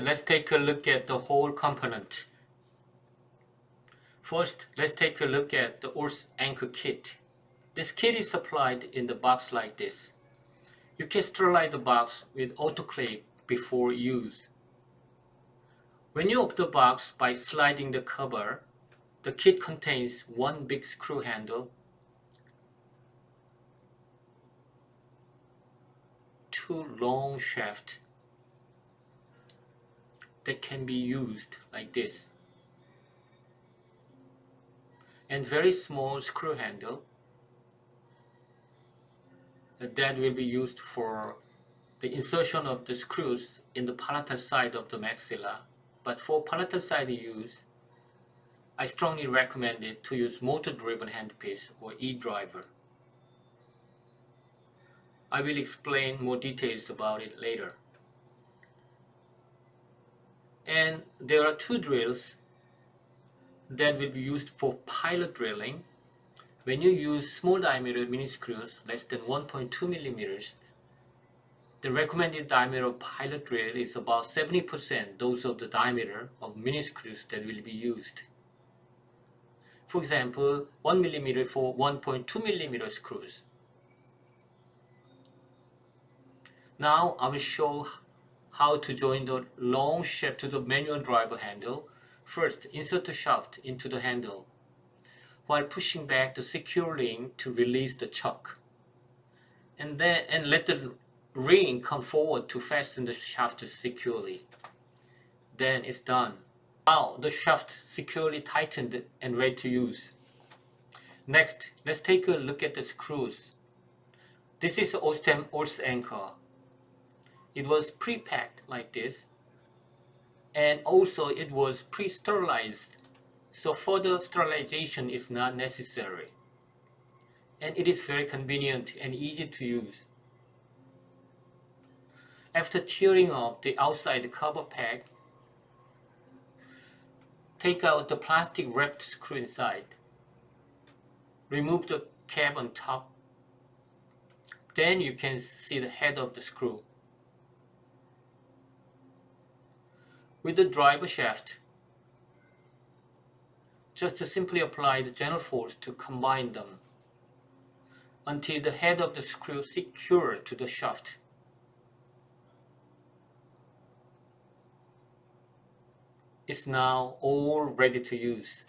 let's take a look at the whole component. First, let's take a look at the Orto anchor kit. This kit is supplied in the box like this. You can sterilize the box with autoclave before use. When you open the box by sliding the cover, the kit contains one big screw handle, two long shafts that can be used like this, and very small screw handle that will be used for the insertion of the screws in the palatal side of the maxilla. But for palatal side use, I strongly recommend it to use motor-driven handpiece or e-driver. I will explain more details about it later. And there are two drills that will be used for pilot drilling. When you use small diameter mini screws less than 1.2 millimeters, the recommended diameter of pilot drill is about 70% those of the diameter of mini screws that will be used. For example, 1 millimeter for 1.2 millimeter screws. Now I will show how to join the long shaft to the manual driver handle. First, insert the shaft into the handle while pushing back the secure ring to release the chuck, and let the ring come forward to fasten the shaft securely. Then it's done. Now the shaft securely tightened and ready to use. Next, let's take a look at the screws. This is Orto anchor. It was pre-packed like this, and also it was pre-sterilized, so further sterilization is not necessary, and it is very convenient and easy to use. After tearing off the outside cover pack, take out the plastic wrapped screw inside. Remove the cap on top. Then you can see the head of the screw. With the driver shaft, just simply apply the general force to combine them until the head of the screw secured to the shaft. It's now all ready to use.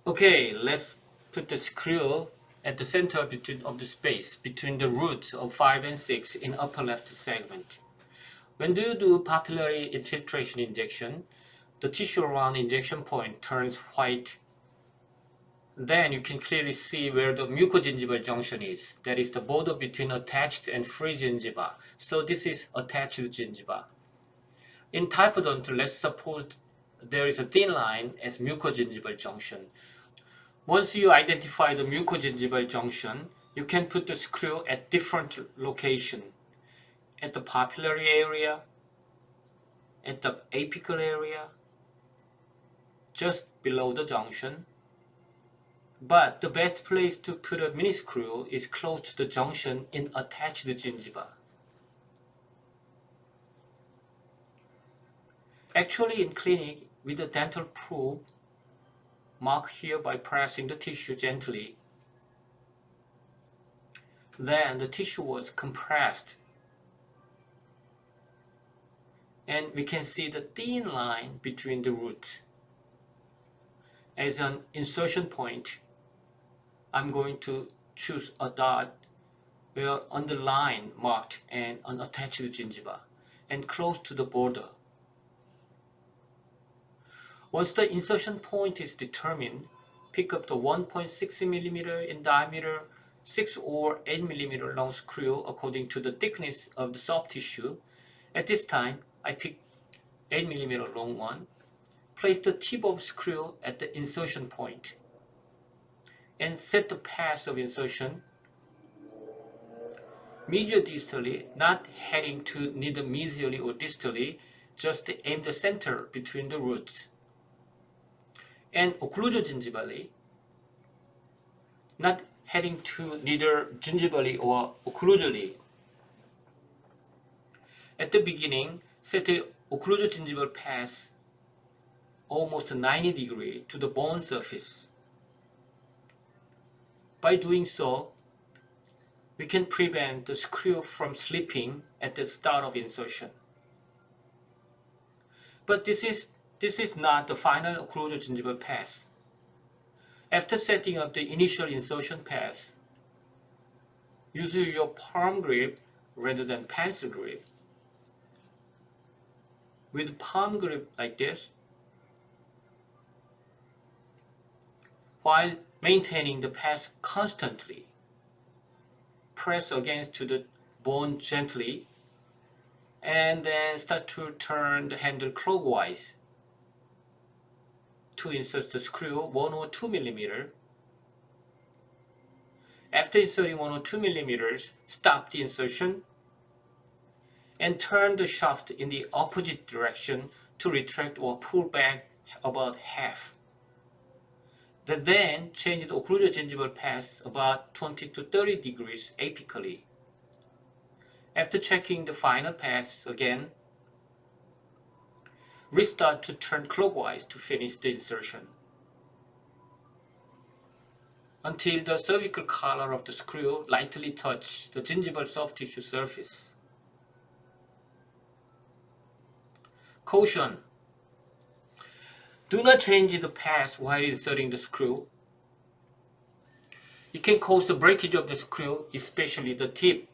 Okay, let's put the screw at the center of the space between the roots of 5 and 6 in upper left segment. When you do papillary infiltration injection, the tissue around the injection point turns white. Then you can clearly see where the mucogingival junction is. That is the border between attached and free gingiva. So this is attached gingiva. In typodontal, let's suppose there is a thin line as mucogingival junction. Once you identify the mucogingival junction, you can put the screw at different locations. At the papillary area, at the apical area, just below the junction. But the best place to put a mini screw is close to the junction in attached gingiva. Actually, in clinic, with a dental probe, mark here by pressing the tissue gently. Then the tissue was compressed, and we can see the thin line between the roots. As an insertion point, I'm going to choose a dot where on the line marked and unattached gingiva and close to the border. Once the insertion point is determined, pick up the 1.6 mm in diameter, 6 or 8 mm long screw according to the thickness of the soft tissue. At this time, I pick 8 mm long one. Place the tip of screw at the insertion point and set the path of insertion Mediodistally, not heading to neither medially or distally, just aim the center between the roots. And occlusogingivally, not heading to neither gingivally or occlusally. At the beginning, set the occlusogingival path almost 90 degrees to the bone surface. By doing so, we can prevent the screw from slipping at the start of insertion. But this is not the final occlusogingival path. After setting up the initial insertion path, use your palm grip rather than pencil grip. With palm grip like this, while maintaining the path constantly, press against to the bone gently, and then start to turn the handle clockwise to insert the screw 1 or 2 millimeters. After inserting 1 or 2 millimeters, stop the insertion and turn the shaft in the opposite direction to retract or pull back about half. Then change the occlusogingival path about 20 to 30 degrees apically. After checking the final path again, restart to turn clockwise to finish the insertion until the cervical collar of the screw lightly touches the gingival soft tissue surface. Caution: do not change the path while inserting the screw. It can cause the breakage of the screw, especially the tip.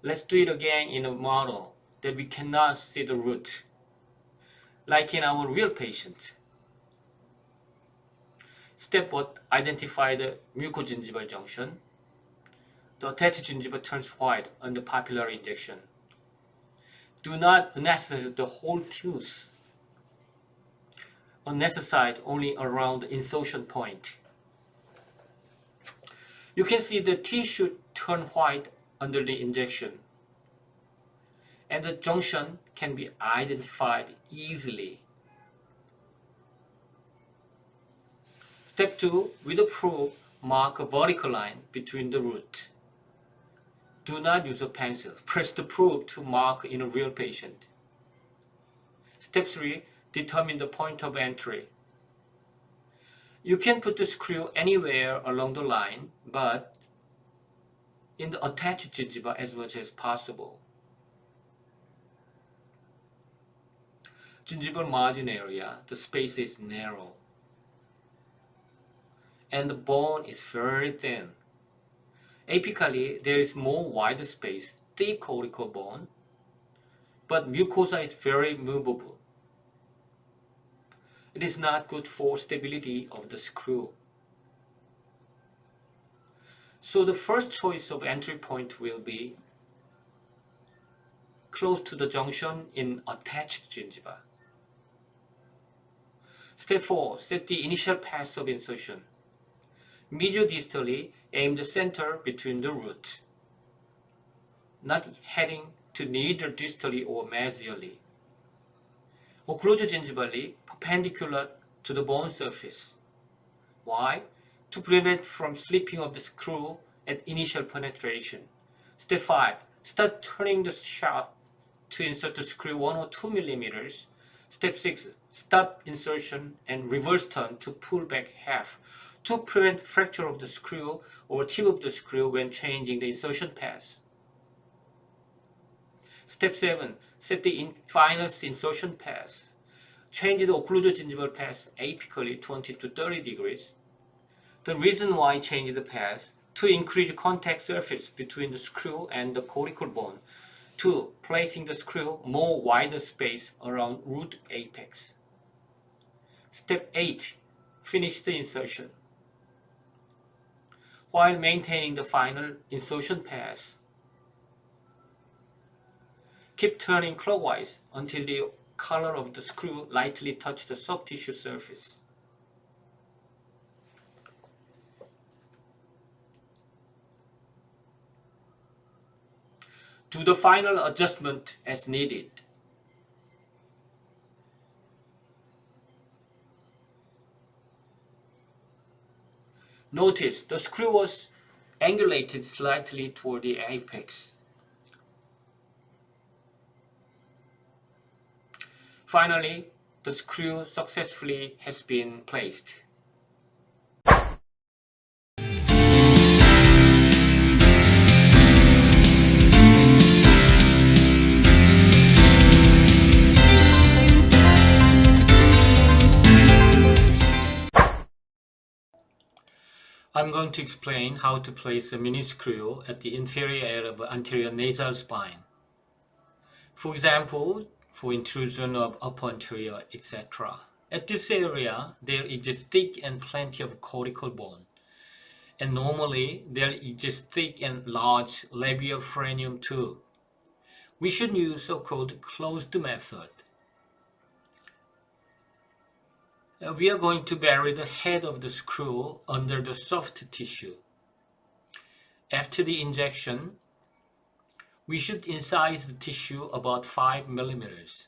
Let's do it again in a model that we cannot see the root, like in our real patient. Step 1. Identify the mucogingival junction. The attached gingiva turns white on the papillary injection. Do not anesthetize the whole tooth. Anesthetize only around the insertion point. You can see the tissue turn white under the injection, and the junction can be identified easily. Step 2. With a probe, mark a vertical line between the root. Do not use a pencil. Press the probe to mark in a real patient. Step 3. Determine the point of entry. You can put the screw anywhere along the line, but in the attached gingiva as much as possible. Gingival margin area, the space is narrow, and the bone is very thin. Apically, there is more wide space, thick cortical bone, but mucosa is very movable. It is not good for stability of the screw. So the first choice of entry point will be close to the junction in attached gingiva. Step 4. Set the initial path of insertion. Mediodistally, aim the center between the root, not heading to neither distally or mesially. Occlusogingivally, perpendicular to the bone surface. Why? To prevent from slipping of the screw at initial penetration. Step 5. Start turning the shaft to insert the screw 1 or 2 millimeters. Step 6. Stop insertion and reverse turn to pull back half to prevent fracture of the screw or tip of the screw when changing the insertion path. Step 7. Set the final insertion path. Change the occlusogingival path apically 20 to 30 degrees. The reason why change the path: to increase contact surface between the screw and the cortical bone. 2. Placing the screw more wider space around root apex. Step 8. Finish the insertion while maintaining the final insertion path. Keep turning clockwise until the collar of the screw lightly touches the soft tissue surface. Do the final adjustment as needed. Notice the screw was angulated slightly toward the apex. Finally, the screw successfully has been placed. I'm going to explain how to place a mini screw at the inferior area of anterior nasal spine. For example, for intrusion of upper anterior, etc. At this area, there exists thick and plenty of cortical bone. And normally, there exists thick and large labial frenum too. We should use so-called closed method. We are going to bury the head of the screw under the soft tissue. After the injection, we should incise the tissue about 5 mm.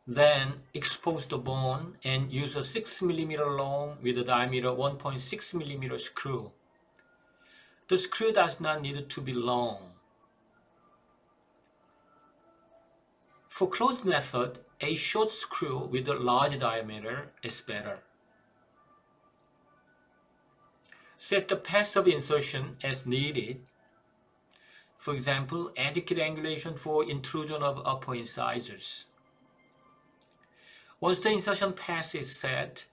Then expose the bone and use a 6 mm long with a diameter 1.6 mm screw. The screw does not need to be long. For closed method, a short screw with a large diameter is better. Set the path of insertion as needed. For example, adequate angulation for intrusion of upper incisors. Once the insertion path is set,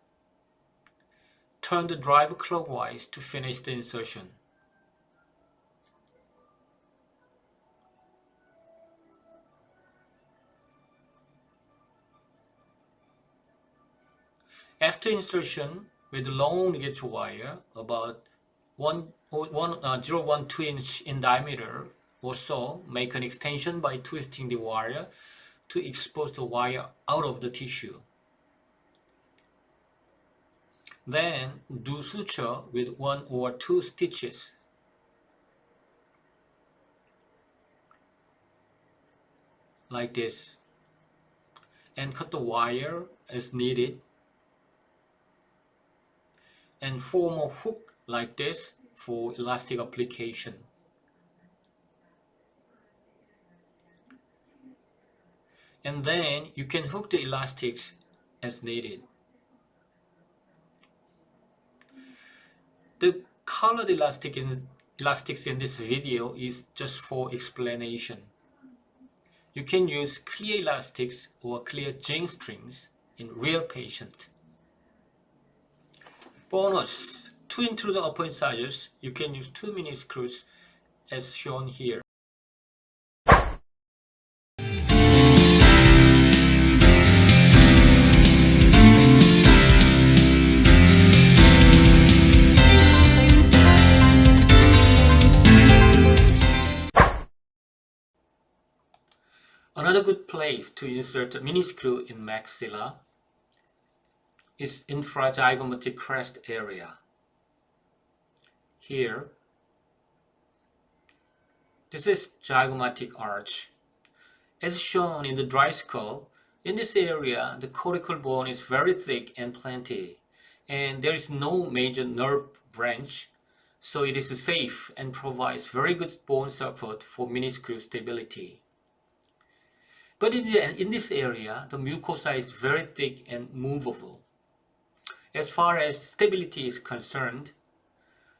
turn the drive clockwise to finish the insertion. After insertion, with long ligature wire, about 0.12 inch in diameter or so, make an extension by twisting the wire to expose the wire out of the tissue. Then do suture with 1 or 2 stitches. Like this. And cut the wire as needed. And form a hook like this for elastic application. And then you can hook the elastics as needed. The colored elastics in this video is just for explanation. You can use clear elastics or clear jean strings in real patient. Bonus! To intrude the upper incisors, you can use 2 mini screws as shown here. Another good place to insert a mini screw in maxilla is infrazygomatic crest area. Here, this is zygomatic arch. As shown in the dry skull, in this area the cortical bone is very thick and plenty, and there is no major nerve branch, so it is safe and provides very good bone support for mini screw stability. But in this area, the mucosa is very thick and movable. As far as stability is concerned,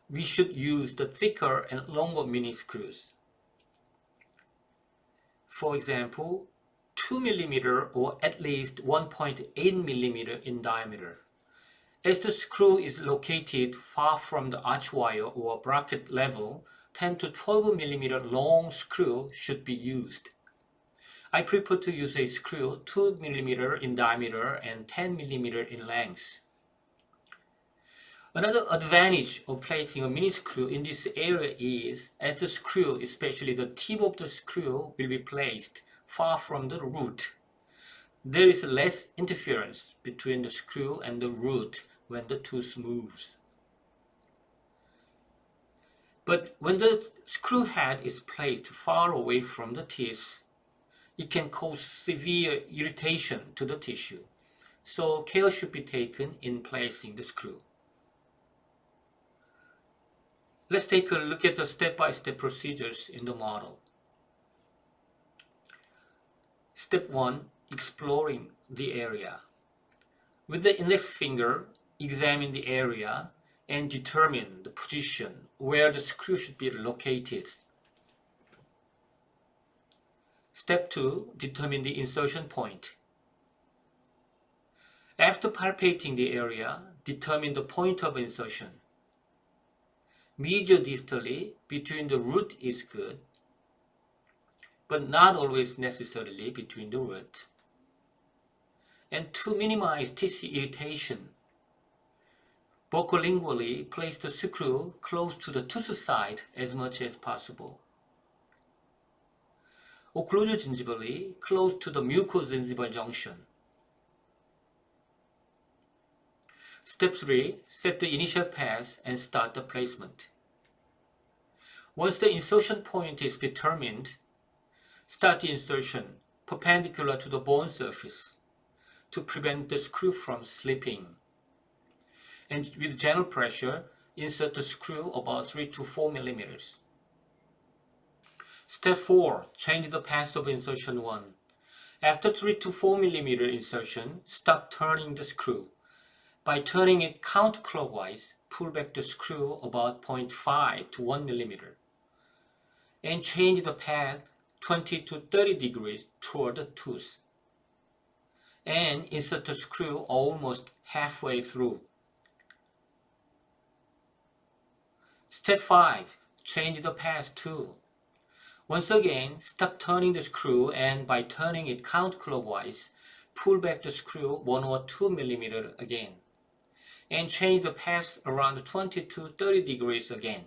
we should use the thicker and longer mini screws. For example, 2 mm or at least 1.8 mm in diameter. As the screw is located far from the arch wire or bracket level, 10 to 12 mm long screw should be used. I prefer to use a screw 2 mm in diameter and 10 mm in length. Another advantage of placing a mini screw in this area is, as the screw, especially the tip of the screw, will be placed far from the root, there is less interference between the screw and the root when the tooth moves. But when the screw head is placed far away from the teeth, it can cause severe irritation to the tissue, so care should be taken in placing the screw. Let's take a look at the step-by-step procedures in the model. Step 1. Exploring the area. With the index finger, examine the area and determine the position where the screw should be located. Step 2. Determine the insertion point. After palpating the area, determine the point of insertion. Mediodistally between the root is good, but not always necessarily between the root. And to minimize tissue irritation, buccolingually place the screw close to the tooth side as much as possible. Occlusogingivally close to the mucogingival junction. Step 3. Set the initial pass and start the placement. Once the insertion point is determined, start the insertion perpendicular to the bone surface to prevent the screw from slipping. And with gentle pressure, insert the screw about 3 to 4 millimeters. Step 4. Change the pass of insertion 1. After 3 to 4 millimeter insertion, stop turning the screw. By turning it counterclockwise, pull back the screw about 0.5 to 1 millimeter. And change the path 20 to 30 degrees toward the tooth. And insert the screw almost halfway through. Step 5. Change the path 2. Once again, stop turning the screw and by turning it counterclockwise, pull back the screw 1 or 2 millimeter again. And change the path around 20 to 30 degrees again.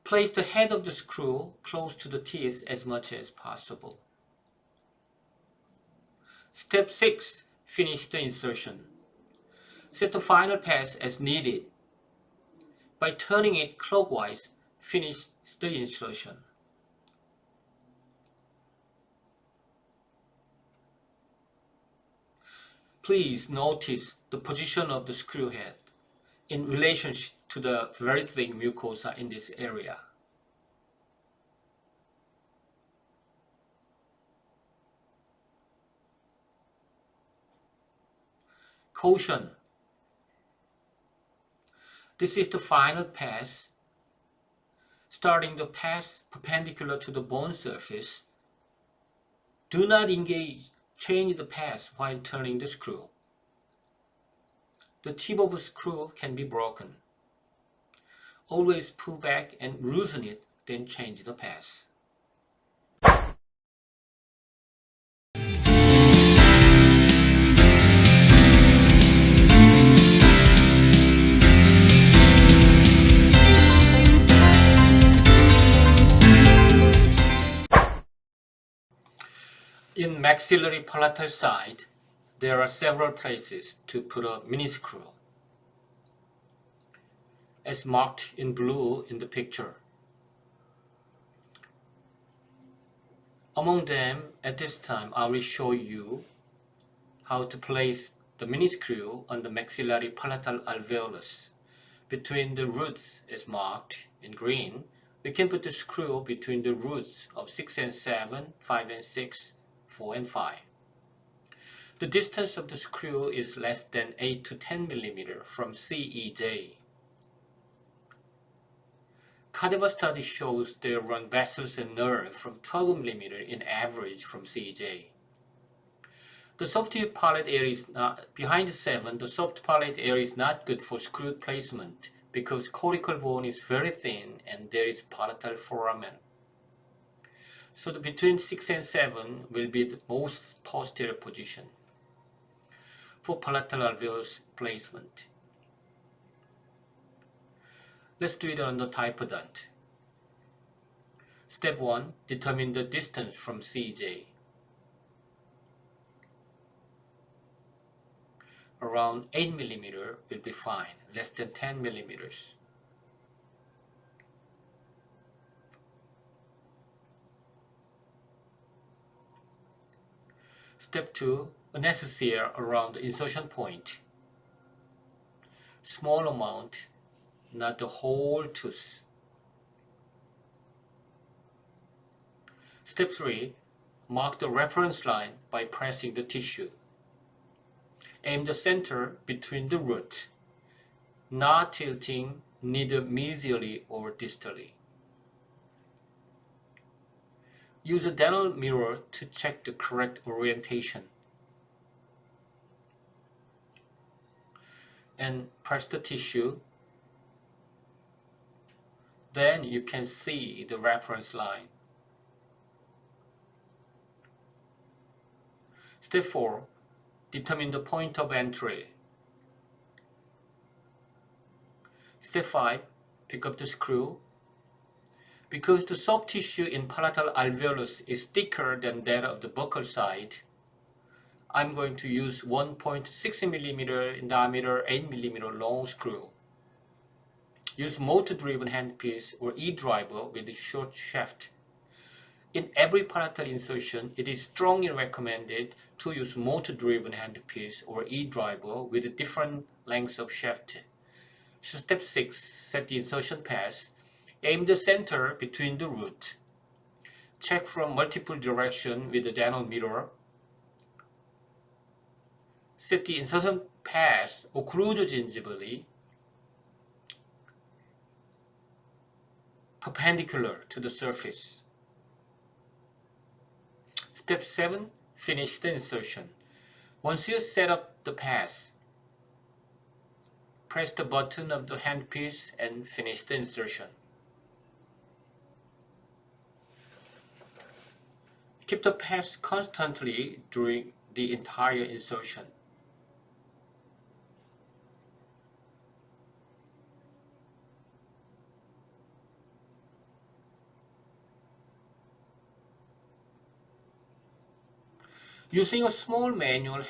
Place the head of the screw close to the teeth as much as possible. Step 6. Finish the insertion. Set the final pass as needed. By turning it clockwise, finish the insertion. Please notice the position of the screw head in relationship to the very thin mucosa in this area. Caution. This is the final pass. Starting the pass perpendicular to the bone surface. Do not change the pass while turning the screw. The tip of the screw can be broken. Always pull back and loosen it, then change the pass. In maxillary palatal side, there are several places to put a mini screw, as marked in blue in the picture. Among them, at this time, I will show you how to place the mini screw on the maxillary palatal alveolus. Between the roots, as marked in green, we can put the screw between the roots of 6 and 7, 5 and 6, 4 and 5. The distance of the screw is less than 8 to 10 mm from CEJ. Cadaver study shows they run vessels and nerve from 12 mm in average from CEJ. The soft palate area is not, behind the 7, the soft palate area is not good for screw placement because cortical bone is very thin and there is palatal foramen. So between 6 and 7 will be the most posterior position for palatal alveolus placement. Let's do it on the typodont. Step 1. Determine the distance from CJ. around 8 mm will be fine, less than 10 mm. Step 2. Anesthesia around the insertion point. Small amount, not the whole tooth. Step 3. Mark the reference line by pressing the tissue. Aim the center between the root, not tilting neither medially or distally. Use a dental mirror to check the correct orientation. And press the tissue. Then you can see the reference line. Step 4. Determine the point of entry. Step 5. Pick up the screw. Because the soft tissue in palatal alveolus is thicker than that of the buccal side, I'm going to use 1.6 mm in diameter, 8 mm long screw. Use motor-driven handpiece or E-driver with a short shaft. In every palatal insertion, it is strongly recommended to use motor-driven handpiece or E-driver with different lengths of shaft. So step 6, set the insertion path. Aim the center between the root. Check from multiple directions with the dental mirror. Set the insertion path occlusively perpendicular to the surface. Step 7. Finish the insertion. Once you set up the path, press the button of the handpiece and finish the insertion. Keep the path constantly during the entire insertion. Using a small manual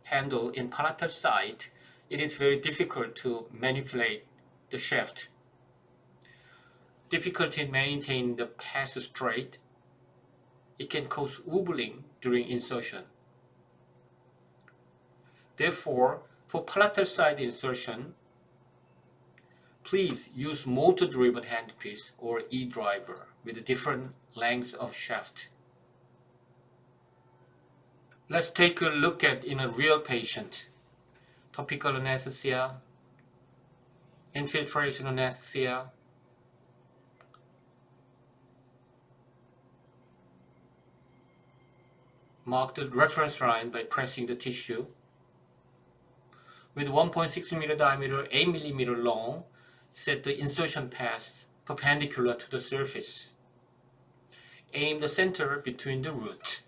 handle in palatal side, it is very difficult to manipulate the shaft. Difficulty in maintaining the path straight. It can cause wobbling during insertion. Therefore, for palatal side insertion, please use motor-driven handpiece or E-driver with different lengths of shaft. Let's take a look at in a real patient. Topical anesthesia, infiltration anesthesia, mark the reference line by pressing the tissue. With 1.6 mm diameter, 8 mm long, set the insertion path perpendicular to the surface. Aim the center between the root.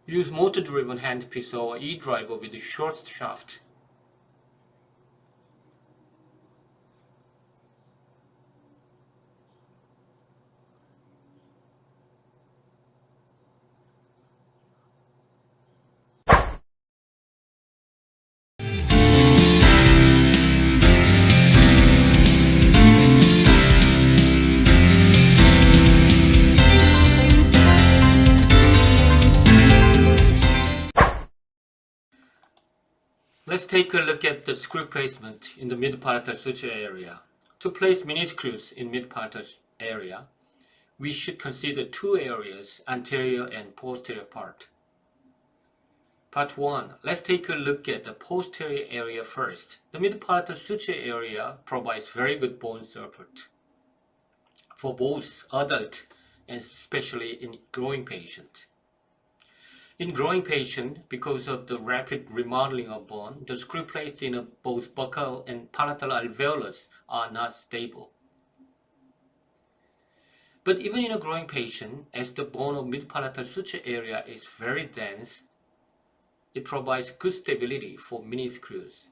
Use motor-driven handpiece or E-driver with a short shaft. Let's take a look at the screw placement in the mid-palatal suture area. To place mini screws in mid-palatal area, we should consider two areas, anterior and posterior part. Part 1. Let's take a look at the posterior area first. The mid-palatal suture area provides very good bone support for both adult and especially in growing patients. In growing patients, because of the rapid remodeling of bone, the screw placed in both buccal and palatal alveolus are not stable. But even in a growing patient, as the bone of mid-palatal suture area is very dense, it provides good stability for mini screws.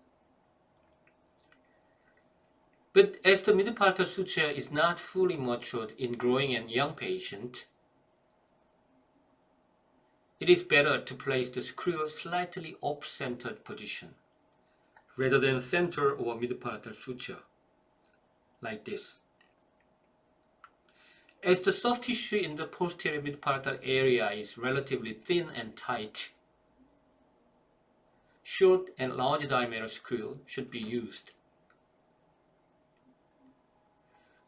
But as the mid-palatal suture is not fully matured in growing and young patient, it is better to place the screw slightly off-centered position rather than center or mid-palatal suture, like this. As the soft tissue in the posterior mid-palatal area is relatively thin and tight, short and large diameter screw should be used.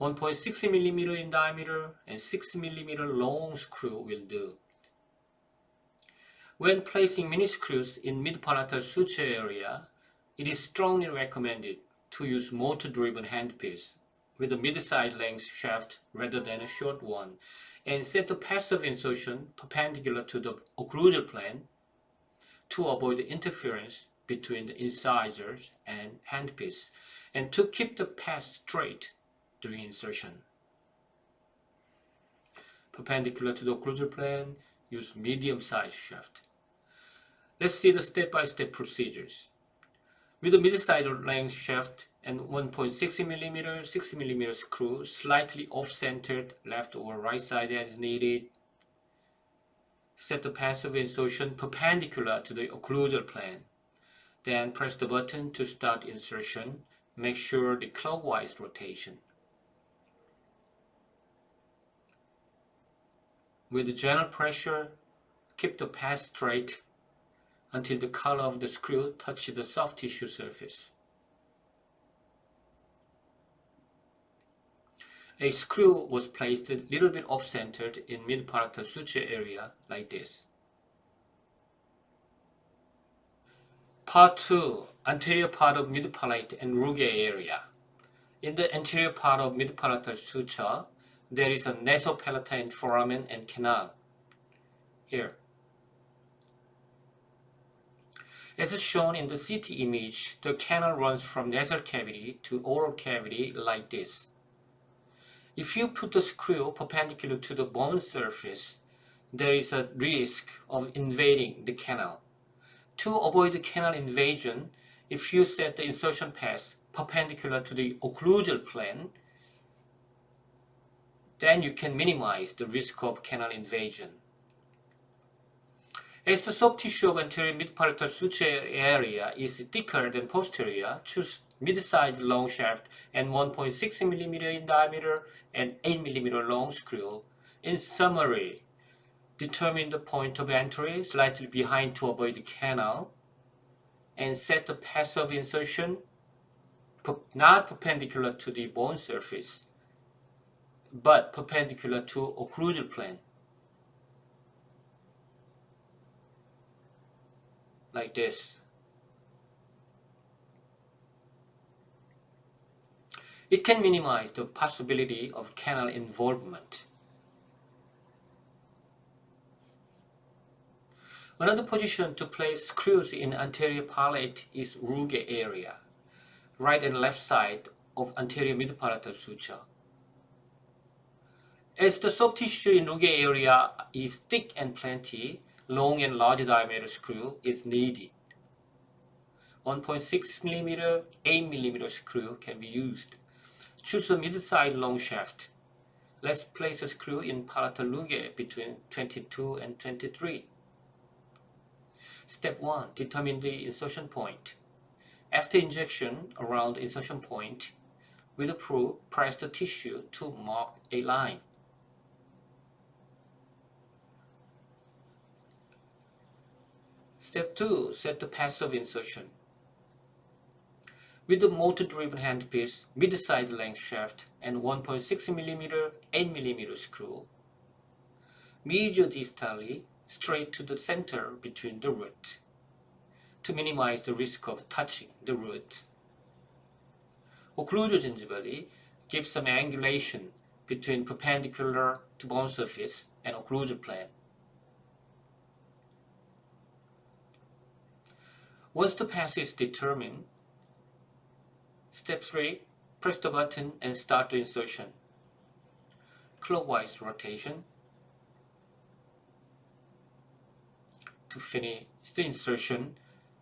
1.6 mm in diameter and 6 mm long screw will do. When placing mini screws in mid-palatal suture area, it is strongly recommended to use motor-driven handpiece with a mid-side length shaft rather than a short one, and set the path of insertion perpendicular to the occlusal plane to avoid interference between the incisors and handpiece, and to keep the path straight during insertion. Perpendicular to the occlusal plane, use medium-sized shaft. Let's see the step-by-step procedures. With a mid-side length shaft and 1.6 mm, 6 mm screw slightly off-centered, left or right side as needed. Set the path of insertion perpendicular to the occlusal plane. Then press the button to start insertion. Make sure the clockwise rotation. With gentle pressure, keep the path straight until the collar of the screw touches the soft tissue surface. A screw was placed a little bit off-centered in mid-palatal suture area like this. Part 2. Anterior part of mid-palate and Rugae area. In the anterior part of mid-palatal suture, there is a nasopalatine foramen and canal. Here. As shown in the CT image, the canal runs from nasal cavity to oral cavity like this. If you put the screw perpendicular to the bone surface, there is a risk of invading the canal. To avoid the canal invasion, if you set the insertion path perpendicular to the occlusal plane, then you can minimize the risk of canal invasion. As the soft tissue of anterior mid-palatal suture area is thicker than posterior, choose mid-sized long shaft and 1.6 mm in diameter and 8 mm long screw. In summary, determine the point of entry slightly behind to avoid the canal, and set the path of insertion not perpendicular to the bone surface, but perpendicular to occlusal plane. Like this. It can minimize the possibility of canal involvement. Another position to place screws in anterior palate is Rugae area, right and left side of anterior mid-palatal suture. As the soft tissue in Rugae area is thick and plenty, long and large diameter screw is needed. 1.6 mm, 8 mm screw can be used. Choose a mid-side long shaft. Let's place a screw in palatal Rugae between 22 and 23. Step 1. Determine the insertion point. After injection around the insertion point, with a probe, press the tissue to mark a line. Step 2. Set the path of insertion. With the motor-driven handpiece, mid-side length shaft, and 1.6 mm, 8 mm screw, medial-distally straight to the center between the root, to minimize the risk of touching the root. Occlusogingivally give some angulation between perpendicular to bone surface and occlusal plane. Once the path is determined, Step 3. Press the button and start the insertion. Clockwise rotation. To finish the insertion,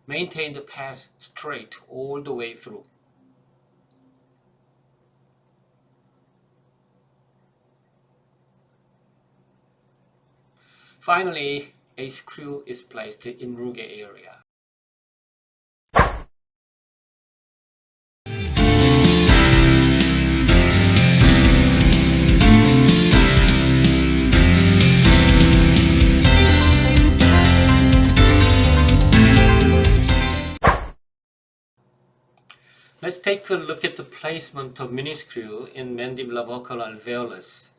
maintain the path straight all the way through. Finally, a screw is placed in Rugae area. Let's take a look at the placement of mini screw in mandibular buccal alveolus.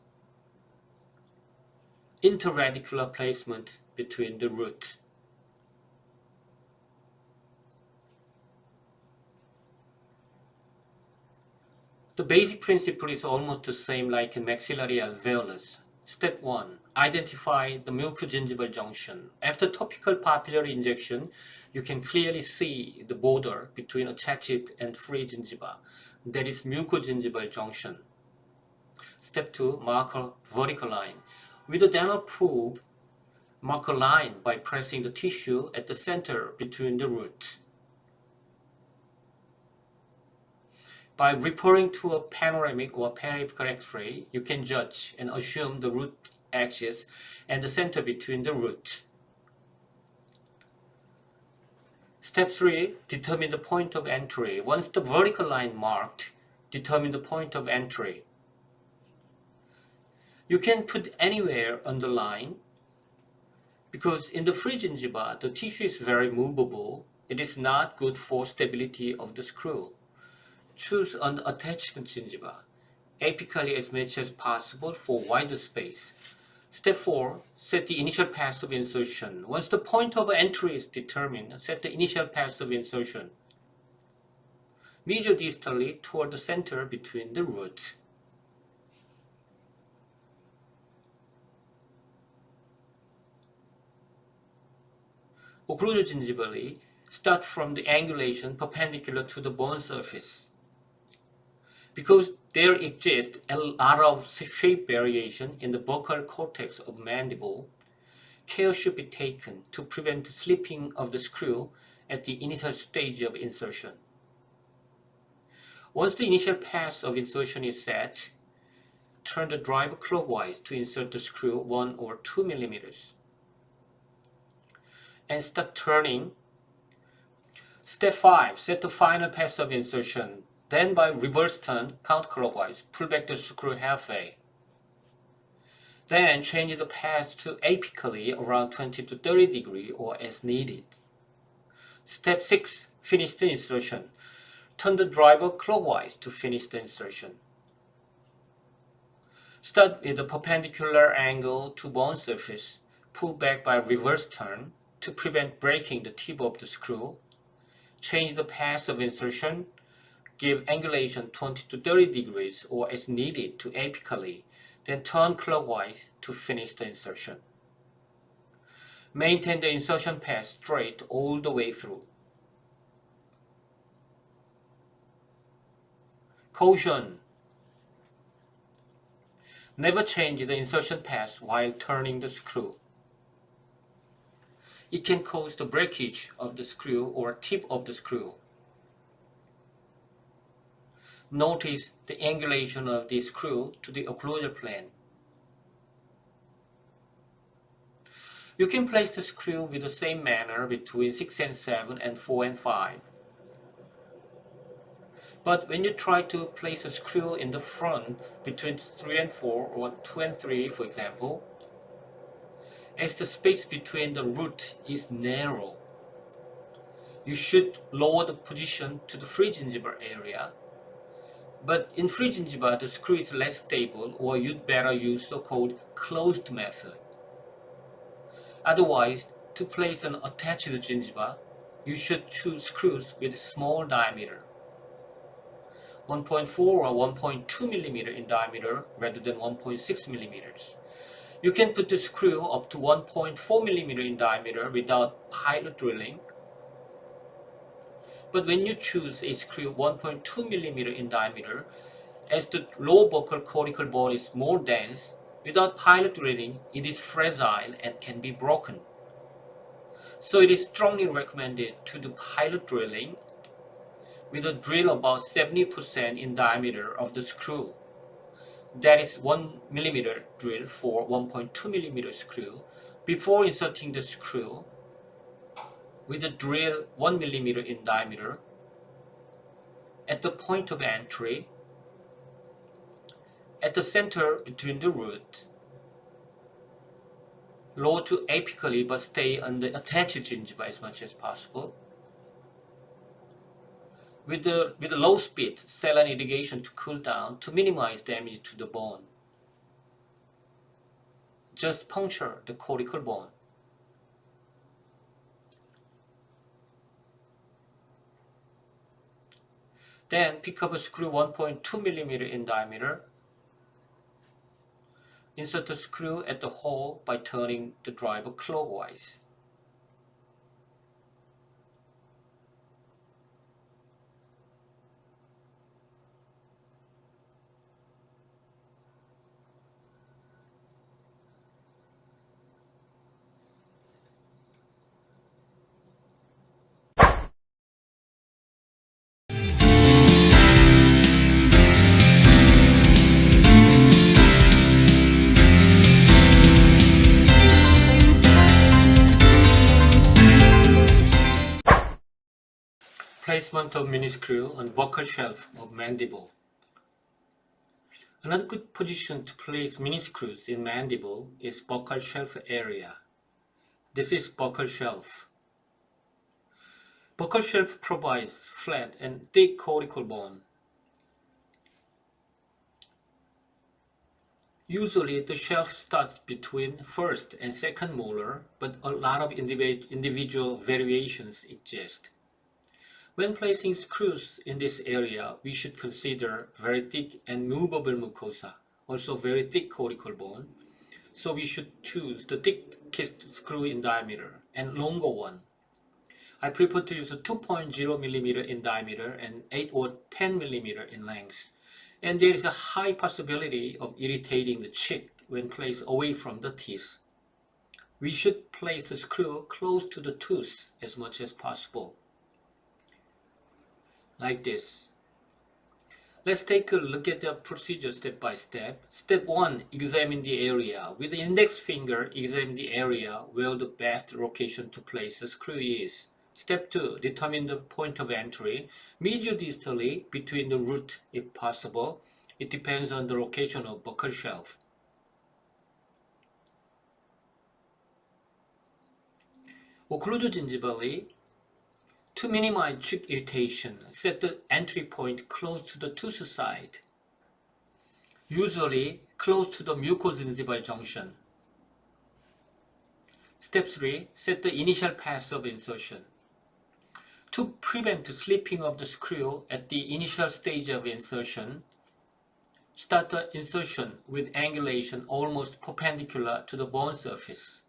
Interradicular placement between the root. The basic principle is almost the same like in maxillary alveolus. Step 1. Identify the mucogingival junction. After topical papillary injection, you can clearly see the border between attached and free gingiva. That is mucogingival junction. Step 2. Mark a vertical line. With a dental probe, mark a line by pressing the tissue at the center between the roots. By referring to a panoramic or periapical X-ray, you can judge and assume the root axis and the center between the root. Step 3. Determine the point of entry. Once the vertical line marked, determine the point of entry. You can put anywhere on the line because in the free gingiva, the tissue is very movable. It is not good for stability of the screw. Choose an attached gingiva, apically as much as possible for wider space. Step 4. Set the initial path of insertion. Once the point of entry is determined, set the initial path of insertion. Mediodistally toward the center between the roots. Occlusogingivally, start from the angulation perpendicular to the bone surface. Because there exists a lot of shape variation in the buccal cortex of mandible, care should be taken to prevent slipping of the screw at the initial stage of insertion. Once the initial path of insertion is set, turn the driver clockwise to insert the screw 1 or 2 millimeters. And start turning. Step 5. Set the final path of insertion. Then by reverse turn, counterclockwise, pull back the screw halfway. Then change the path to apically around 20 to 30 degrees or as needed. Step 6. Finish the insertion. Turn the driver clockwise to finish the insertion. Start with a perpendicular angle to bone surface. Pull back by reverse turn to prevent breaking the tip of the screw. Change the path of insertion. Give angulation 20 to 30 degrees or as needed to apically, then turn clockwise to finish the insertion. Maintain the insertion path straight all the way through. Caution! Never change the insertion path while turning the screw. It can cause the breakage of the screw or tip of the screw. Notice the angulation of the screw to the occlusal plane. You can place the screw with the same manner between 6 and 7 and 4 and 5. But when you try to place a screw in the front between 3 and 4 or 2 and 3, for example, as the space between the root is narrow, you should lower the position to the free gingival area. But in free gingiva, the screw is less stable, or you'd better use so-called closed method. Otherwise, to place an attached gingiva, you should choose screws with small diameter, 1.4 or 1.2 mm in diameter rather than 1.6 mm. You can put the screw up to 1.4 mm in diameter without pilot drilling. But when you choose a screw 1.2 mm in diameter, as the lower buccal cortical bone is more dense, without pilot drilling, it is fragile and can be broken. So it is strongly recommended to do pilot drilling with a drill about 70% in diameter of the screw. That is 1 mm drill for 1.2 mm screw, Before inserting the screw, with a drill 1 mm in diameter, at the point of entry, at the center between the root, lower to apically but stay on the attached gingiva as much as possible. With the low speed saline irrigation to cool down to minimize damage to the bone. Just puncture the cortical bone. Then pick up a screw 1.2 mm in diameter. Insert the screw at the hole by turning the driver clockwise. Placement of mini screw on buccal shelf of mandible. Another good position to place mini screws in mandible is buccal shelf area. This is buccal shelf. Buccal shelf provides flat and thick cortical bone. Usually the shelf starts between first and second molar, but a lot of individual variations exist. When placing screws in this area, we should consider very thick and movable mucosa, also very thick cortical bone. So we should choose the thickest screw in diameter and longer one. I prefer to use a 2.0 mm in diameter and 8 or 10 mm in length. And there is a high possibility of irritating the cheek when placed away from the teeth. We should place the screw close to the tooth as much as possible. Like this. Let's take a look at the procedure step by step. Step 1. Examine the area. With the index finger, examine the area where the best location to place the screw is. Step 2. Determine the point of entry. Measure distally between the root if possible. It depends on the location of buccal shelf. Occlude gingivally. To minimize cheek irritation, set the entry point close to the tooth side, usually close to the mucogingival junction. Step 3. Set the initial path of insertion. To prevent slipping of the screw at the initial stage of insertion, start the insertion with angulation almost perpendicular to the bone surface.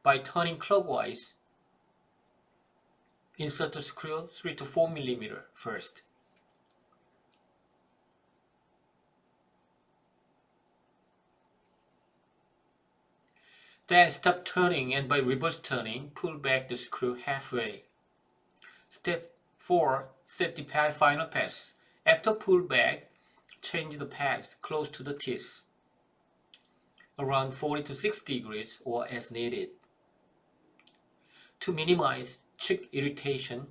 By turning clockwise, insert the screw 3 to 4 mm first. Then stop turning and by reverse turning, pull back the screw halfway. Step 4. Set the pad final pass. After pull back, change the pads close to the teeth, around 40 to 60 degrees or as needed. To minimize cheek irritation,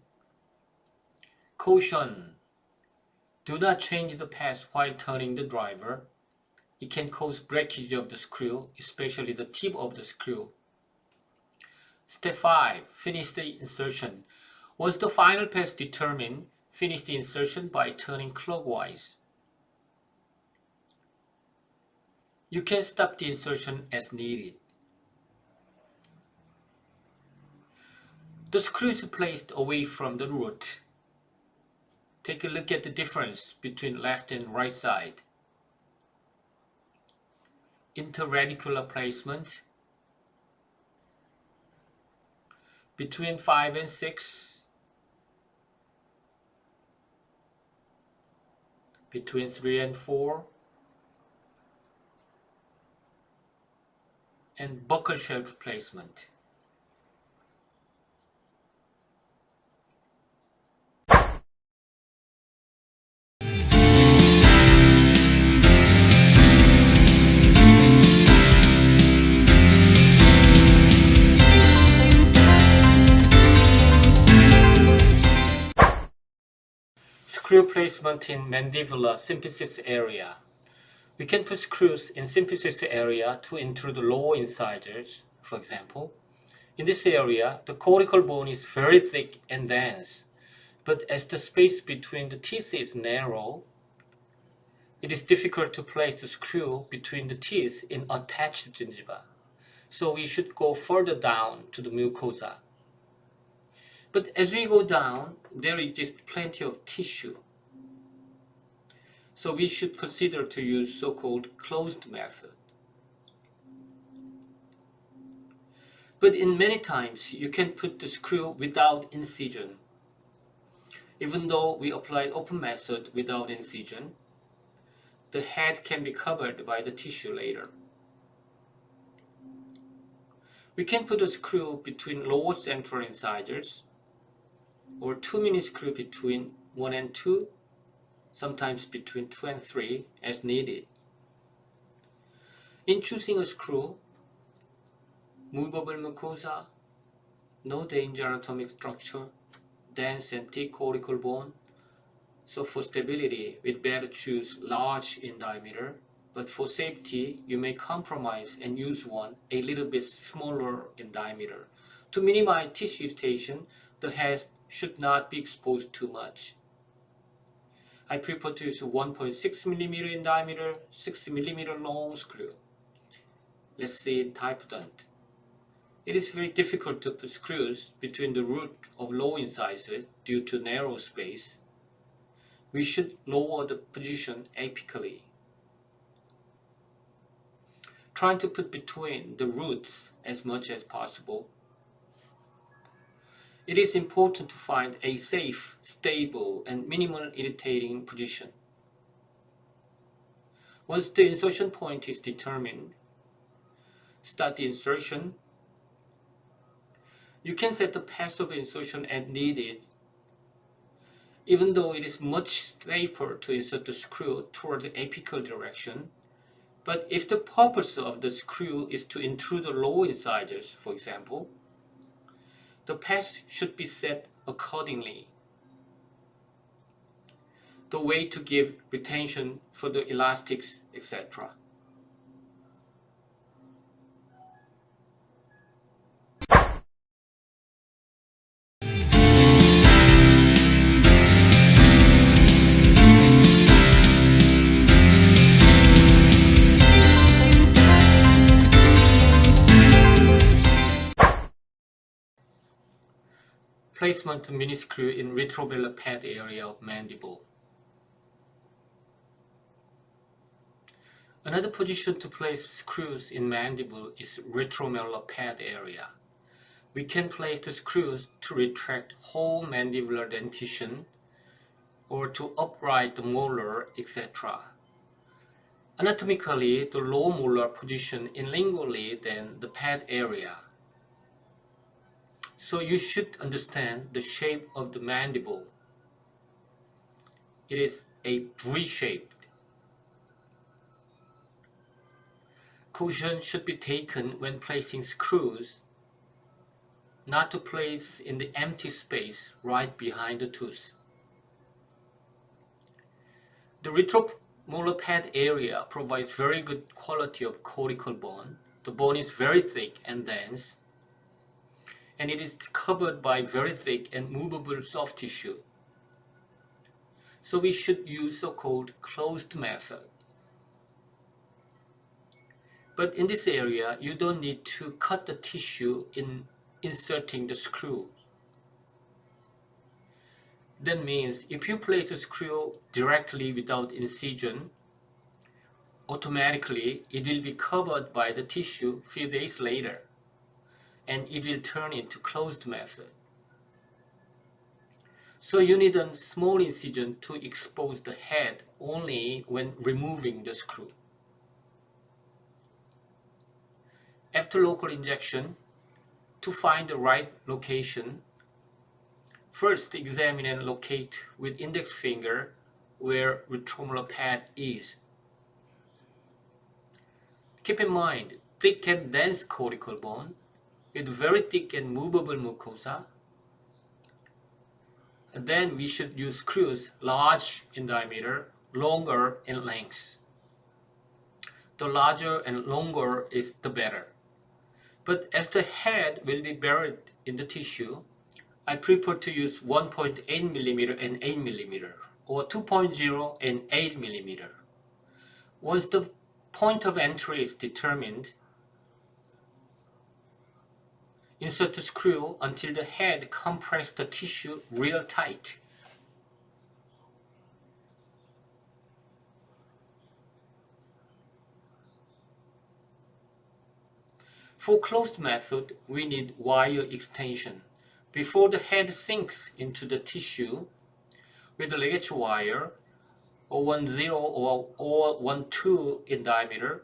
caution, do not change the path while turning the driver. It can cause breakage of the screw, especially the tip of the screw. Step 5. Finish the insertion. Once the final pass determined, finish the insertion by turning clockwise. You can stop the insertion as needed. The screw is placed away from the root. Take a look at the difference between left and right side. Interradicular placement. Between 5 and 6. Between 3 and 4. And buccal shelf placement. Screw placement in mandibular symphysis area. We can put screws in symphysis area to intrude lower incisors, for example. In this area, the cortical bone is very thick and dense, but as the space between the teeth is narrow, it is difficult to place the screw between the teeth in attached gingiva, so we should go further down to the mucosa. But as we go down, there exists plenty of tissue. So we should consider to use so-called closed method. But in many times, you can put the screw without incision. Even though we applied open method without incision, the head can be covered by the tissue later. We can put a screw between lower central incisors, or 2 mini screw between 1 and 2, sometimes between 2 and 3 as needed. In choosing a screw, movable mucosa, no danger anatomic structure, dense and thick cortical bone. So for stability, we'd better choose large in diameter, but for safety, you may compromise and use one a little bit smaller in diameter. To minimize tissue irritation, the head should not be exposed too much. I prefer to use 1.6 mm in diameter, 6 mm long screw. Let's see typodont. It is very difficult to put screws between the root of low incisor due to narrow space. We should lower the position apically. Trying to put between the roots as much as possible. It is important to find a safe, stable, and minimal irritating position. Once the insertion point is determined, start the insertion. You can set the path of insertion as needed, even though it is much safer to insert the screw toward the apical direction. But if the purpose of the screw is to intrude the lower incisors, for example, the path should be set accordingly. The way to give retention for the elastics, etc. Placement of mini screw in retromolar pad area of mandible. Another position to place screws in mandible is retromolar pad area. We can place the screws to retract whole mandibular dentition or to upright the molar, etc. Anatomically, the low molar position in lingually than the pad area. So you should understand the shape of the mandible. It is a V-shaped. Caution should be taken when placing screws, not to place in the empty space right behind the tooth. The retromolar pad area provides very good quality of cortical bone. The bone is very thick and dense, and it is covered by very thick and movable soft tissue. So we should use so-called closed method. But in this area, you don't need to cut the tissue in inserting the screw. That means if you place a screw directly without incision, automatically it will be covered by the tissue a few days later, and it will turn into closed method. So you need a small incision to expose the head only when removing the screw. After local injection, to find the right location, first examine and locate with index finger where retromolar pad is. Keep in mind, thick and dense cortical bone with very thick and movable mucosa. then we should use screws large in diameter, longer in length. The larger and longer is the better. But as the head will be buried in the tissue, I prefer to use 1.8 mm and 8 mm or 2.0 and 8 mm. Once the point of entry is determined, insert the screw until the head compresses the tissue real tight. For closed method, we need wire extension. Before the head sinks into the tissue with a ligature wire, or 10 or 12 in diameter,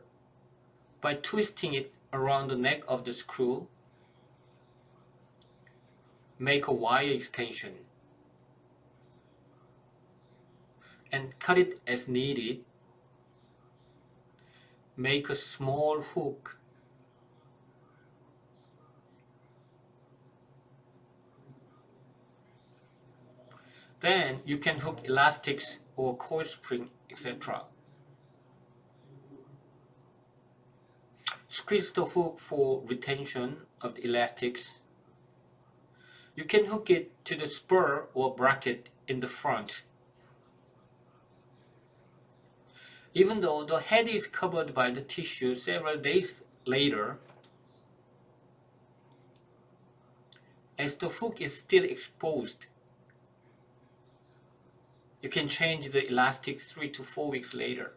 by twisting it around the neck of the screw, make a wire extension and cut it as needed. Make a small hook then you can hook elastics or coil spring, etc. Squeeze the hook for retention of the elastics. You can hook it to the spur or bracket in the front. Even though the head is covered by the tissue several days later, as the hook is still exposed, you can change the elastic 3 to 4 weeks later.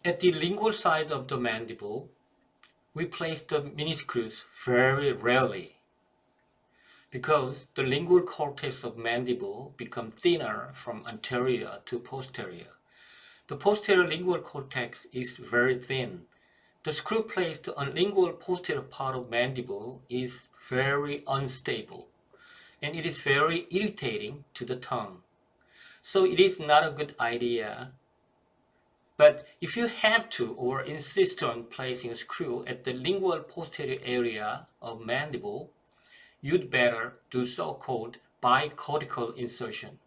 At the lingual side of the mandible, we place the mini screws very rarely because the lingual cortex of mandible becomes thinner from anterior to posterior. The posterior lingual cortex is very thin. The screw placed on lingual posterior part of mandible is very unstable and it is very irritating to the tongue. So it is not a good idea. But if you have to or insist on placing a screw at the lingual posterior area of mandible, you'd better do so-called bicortical insertion.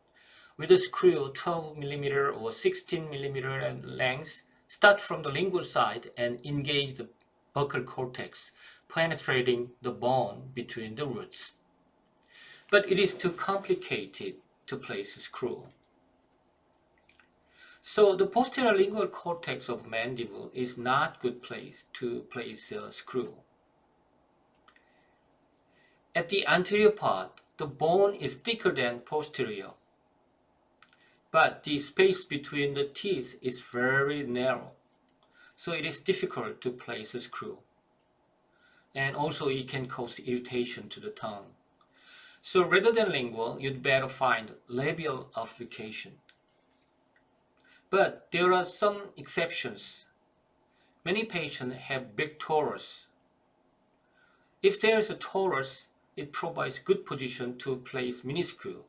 With a screw 12 mm or 16 mm in length, start from the lingual side and engage the buccal cortex, penetrating the bone between the roots. But it is too complicated to place a screw. So the posterior lingual cortex of mandible is not good place to place a screw. At the anterior part, the bone is thicker than posterior, but the space between the teeth is very narrow, so it is difficult to place a screw. And also it can cause irritation to the tongue. So rather than lingual, you'd better find labial application. But there are some exceptions. Many patients have big torus. If there is a torus, it provides good position to place mini screw.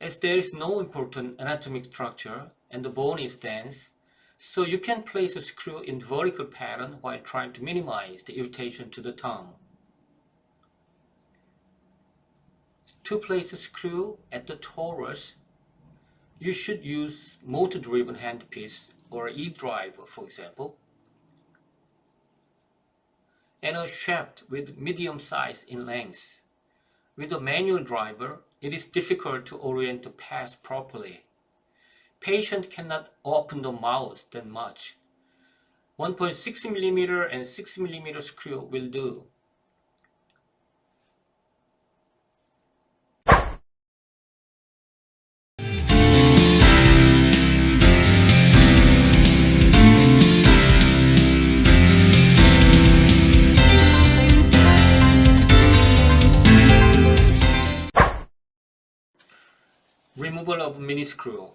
As there is no important anatomic structure and the bone is dense, so you can place a screw in vertical pattern while trying to minimize the irritation to the tongue. To place a screw at the torus, you should use motor-driven handpiece or e-drive, for example, and a shaft with medium size in length. With a manual driver, it is difficult to orient the path properly. Patient cannot open the mouth that much. 1.6 mm and 6 mm screw will do. Removal of mini screw.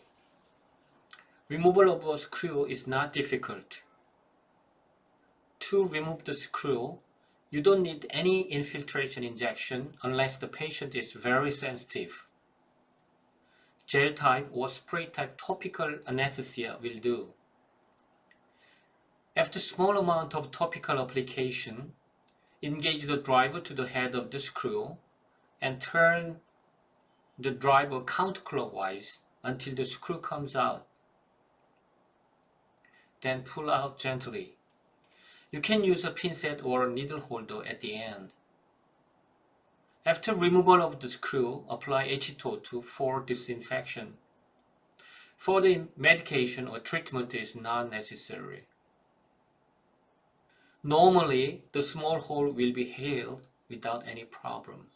Removal of a screw is not difficult. To remove the screw, you don't need any infiltration injection unless the patient is very sensitive. Gel type or spray type topical anesthesia will do. After small amount of topical application, engage the driver to the head of the screw and turn the driver counterclockwise until the screw comes out. Then pull out gently. You can use a pincet or a needle holder at the end. After removal of the screw, apply H2O2 for disinfection. Further medication or treatment is not necessary. Normally, the small hole will be healed without any problem.